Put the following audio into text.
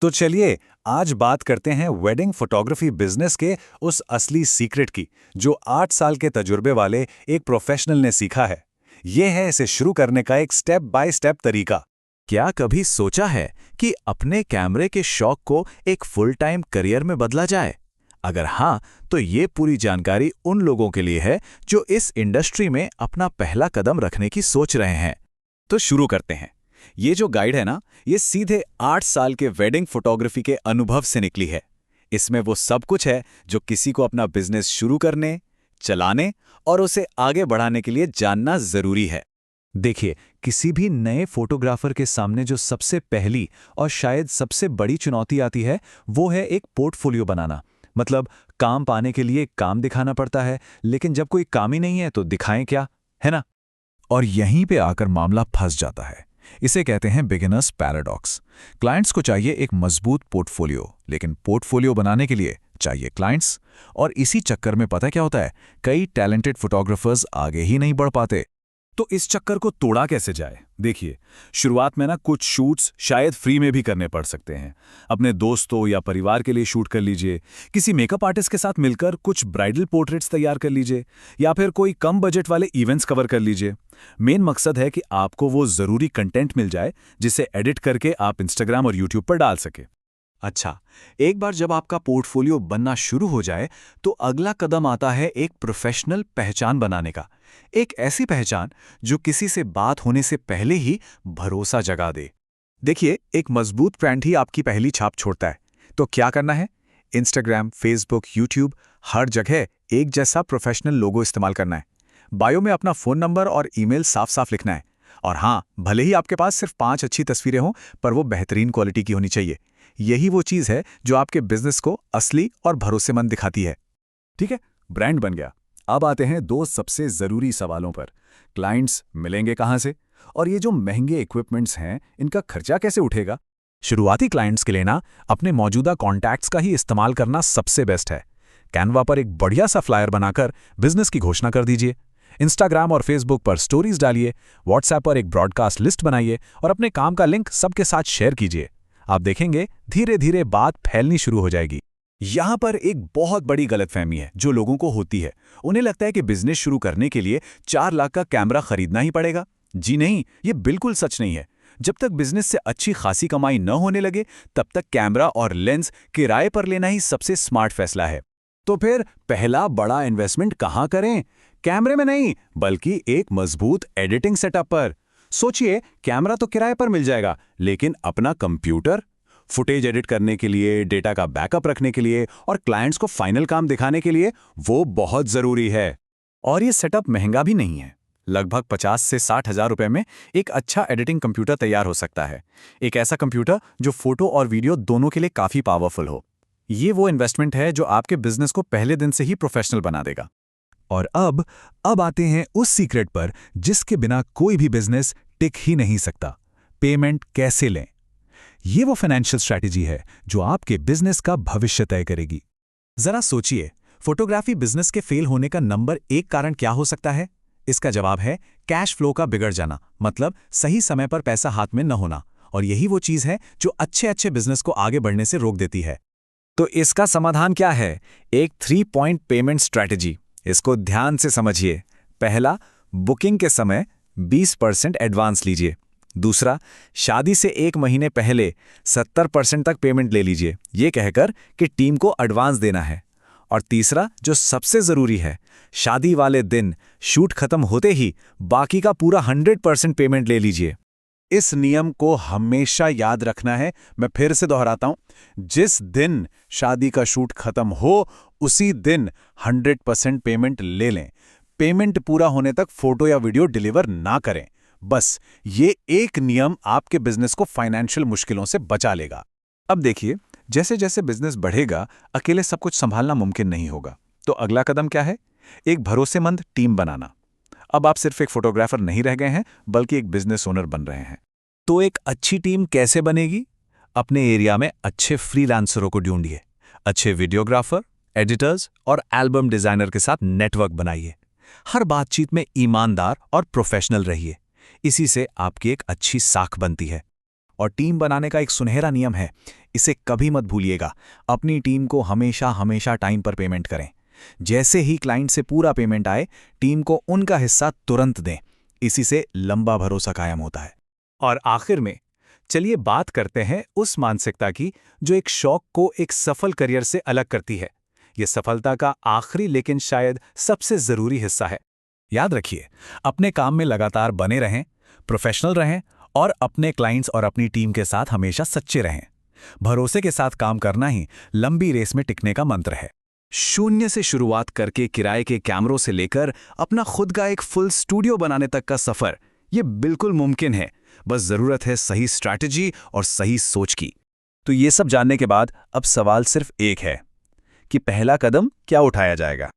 तो चलिए आज बात करते हैं वेडिंग फोटोग्राफी बिजनेस के उस असली सीक्रेट की जो 8 साल के तजुर्बे वाले एक प्रोफेशनल ने सीखा है। ये है इसे शुरू करने का एक स्टेप बाय स्टेप तरीका। क्या कभी सोचा है कि अपने कैमरे के शौक को एक फुल टाइम करियर में बदला जाए? अगर हाँ, तो ये पूरी जानकारी उन लोगों के लिए है जो इस इंडस्ट्री में अपना पहला कदम रखने की सोच रहे हैं। तो शुरू करते हैं। ये जो गाइड है ना, ये सीधे 8 साल के वेडिंग फोटोग्राफी के अनुभव से निकली है। इसमें वो सब कुछ है जो किसी को अपना बिजनेस शुरू करने, चलाने और उसे आगे बढ़ाने के लिए जानना जरूरी है। देखिए, किसी भी नए फोटोग्राफर के सामने जो सबसे पहली और शायद सबसे बड़ी चुनौती आती है, वो है एक पोर्टफोलियो बनाना। मतलब काम पाने के लिए काम दिखाना पड़ता है, लेकिन जब कोई काम ही नहीं है तो दिखाएं क्या, है ना? और यहीं पे आकर मामला फंस जाता है। इसे कहते हैं बिगिनर्स पैराडॉक्स। क्लाइंट्स को चाहिए एक मजबूत पोर्टफोलियो, लेकिन पोर्टफोलियो बनाने के लिए चाहिए क्लाइंट्स। और इसी चक्कर में पता क्या होता है, कई टैलेंटेड फोटोग्राफर्स आगे ही नहीं बढ़ पाते। तो इस चक्कर को तोड़ा कैसे जाए? देखिए, शुरुआत में ना कुछ शूट्स शायद फ्री में भी करने पड़ सकते हैं। अपने दोस्तों या परिवार के लिए शूट कर लीजिए, किसी मेकअप आर्टिस्ट के साथ मिलकर कुछ ब्राइडल पोर्ट्रेट्स तैयार कर लीजिए, या फिर कोई कम बजट वाले इवेंट्स कवर कर लीजिए। मेन मकसद है कि आपको वो जरूरी कंटेंट मिल जाए जिसे एडिट करके आप इंस्टाग्राम और यूट्यूब पर डाल सके। अच्छा, एक बार जब आपका पोर्टफोलियो बनना शुरू हो जाए, तो अगला कदम आता है एक प्रोफेशनल पहचान बनाने का। एक ऐसी पहचान जो किसी से बात होने से पहले ही भरोसा जगा दे। देखिए, एक मजबूत ब्रांड ही आपकी पहली छाप छोड़ता है। तो क्या करना है? इंस्टाग्राम, फेसबुक, यूट्यूब, हर जगह एक जैसा प्रोफेशनल लोगो इस्तेमाल करना है। बायो में अपना फ़ोन नंबर और ईमेल साफ साफ लिखना है। और हाँ, भले ही आपके पास सिर्फ 5 अच्छी तस्वीरें हों, पर वो बेहतरीन क्वालिटी की होनी चाहिए। यही वो चीज़ है जो आपके बिजनेस को असली और भरोसेमंद दिखाती है। ठीक है, ब्रांड बन गया। अब आते हैं 2 सबसे जरूरी सवालों पर। क्लाइंट्स मिलेंगे कहाँ से? और ये जो महंगे इक्विपमेंट्स हैं, इनका खर्चा कैसे उठेगा? शुरुआती क्लाइंट्स के लिए ना अपने मौजूदा कॉन्टैक्ट्स का ही इस्तेमाल करना सबसे बेस्ट है। कैनवा पर एक बढ़िया सा फ्लायर बनाकर बिजनेस की घोषणा कर दीजिए। इंस्टाग्राम और फेसबुक पर स्टोरीज डालिए, व्हाट्सएप पर एक ब्रॉडकास्ट लिस्ट बनाइए और अपने काम का लिंक सबके साथ शेयर कीजिए। आप देखेंगे धीरे धीरे बात फैलनी शुरू हो जाएगी। यहाँ पर एक बहुत बड़ी गलतफहमी है जो लोगों को होती है। उन्हें लगता है कि बिजनेस शुरू करने के लिए 4 लाख का कैमरा खरीदना ही पड़ेगा। जी नहीं, ये बिल्कुल सच नहीं है। जब तक बिजनेस से अच्छी खासी कमाई न होने लगे, तब तक कैमरा और लेंस किराए पर लेना ही सबसे स्मार्ट फैसला है। तो फिर पहला बड़ा इन्वेस्टमेंट कहाँ करें? कैमरे में नहीं, बल्कि एक मजबूत एडिटिंग सेटअप पर। सोचिए, कैमरा तो किराए पर मिल जाएगा, लेकिन अपना कंप्यूटर, फुटेज एडिट करने के लिए, डेटा का बैकअप रखने के लिए और क्लाइंट्स को फाइनल काम दिखाने के लिए वो बहुत जरूरी है। और ये सेटअप महंगा भी नहीं है। लगभग 50 से 60 हजार रुपए में एक अच्छा एडिटिंग कंप्यूटर तैयार हो सकता है। एक ऐसा कंप्यूटर जो फोटो और वीडियो दोनों के लिए काफी पावरफुल हो। ये वो इन्वेस्टमेंट है जो आपके बिजनेस को पहले दिन से ही प्रोफेशनल बना देगा। और अब आते हैं उस सीक्रेट पर जिसके बिना कोई भी बिजनेस टिक ही नहीं सकता। पेमेंट कैसे लें? ये वो फाइनेंशियल स्ट्रैटेजी है जो आपके बिजनेस का भविष्य तय करेगी। जरा सोचिए, फोटोग्राफी बिजनेस के फेल होने का नंबर 1 कारण क्या हो सकता है? इसका जवाब है कैश फ्लो का बिगड़ जाना, मतलब सही समय पर पैसा हाथ में न होना। और यही वो चीज है जो अच्छे बिजनेस को आगे बढ़ने से रोक देती है। तो इसका समाधान क्या है? एक 3 पॉइंट पेमेंट स्ट्रैटेजी। इसको ध्यान से समझिए। पहला, बुकिंग के समय 20% एडवांस लीजिए। दूसरा, शादी से 1 महीने पहले 70% तक पेमेंट ले लीजिए, ये कहकर कि टीम को एडवांस देना है। और तीसरा, जो सबसे जरूरी है, शादी वाले दिन शूट खत्म होते ही बाकी का पूरा 100% पेमेंट ले लीजिए। इस नियम को हमेशा याद रखना है। मैं फिर से दोहराता हूं, जिस दिन शादी का शूट खत्म हो, उसी दिन 100% पेमेंट ले लें। पेमेंट पूरा होने तक फोटो या वीडियो डिलीवर ना करें। बस ये एक नियम आपके बिजनेस को फाइनेंशियल मुश्किलों से बचा लेगा। अब देखिए, जैसे जैसे बिजनेस बढ़ेगा, अकेले सब कुछ संभालना मुमकिन नहीं होगा। तो अगला कदम क्या है? एक भरोसेमंद टीम बनाना। अब आप सिर्फ एक फोटोग्राफर नहीं रह गए हैं, बल्कि एक बिजनेस ओनर बन रहे हैं। तो एक अच्छी टीम कैसे बनेगी? अपने एरिया में अच्छे फ्रीलांसरों को ढूंढिए। अच्छे वीडियोग्राफर, एडिटर्स और एल्बम डिजाइनर के साथ नेटवर्क बनाइए। हर बातचीत में ईमानदार और प्रोफेशनल रहिए। इसी से आपकी एक अच्छी साख बनती है। और टीम बनाने का एक सुनहरा नियम है, इसे कभी मत भूलिएगा। अपनी टीम को हमेशा हमेशा टाइम पर पेमेंट करें। जैसे ही क्लाइंट से पूरा पेमेंट आए, टीम को उनका हिस्सा तुरंत दें। इसी से लंबा भरोसा कायम होता है। और आखिर में चलिए बात करते हैं उस मानसिकता की जो एक शौक को एक सफल करियर से अलग करती है। ये सफलता का आखिरी लेकिन शायद सबसे जरूरी हिस्सा है। याद रखिए, अपने काम में लगातार बने रहें, प्रोफेशनल रहें और अपने क्लाइंट्स और अपनी टीम के साथ हमेशा सच्चे रहें। भरोसे के साथ काम करना ही लंबी रेस में टिकने का मंत्र है। शून्य से शुरुआत करके किराए के कैमरों से लेकर अपना खुद का एक फुल स्टूडियो बनाने तक का सफर, ये बिल्कुल मुमकिन है। बस जरूरत है सही स्ट्रैटेजी और सही सोच की। तो ये सब जानने के बाद अब सवाल सिर्फ एक है कि पहला कदम क्या उठाया जाएगा।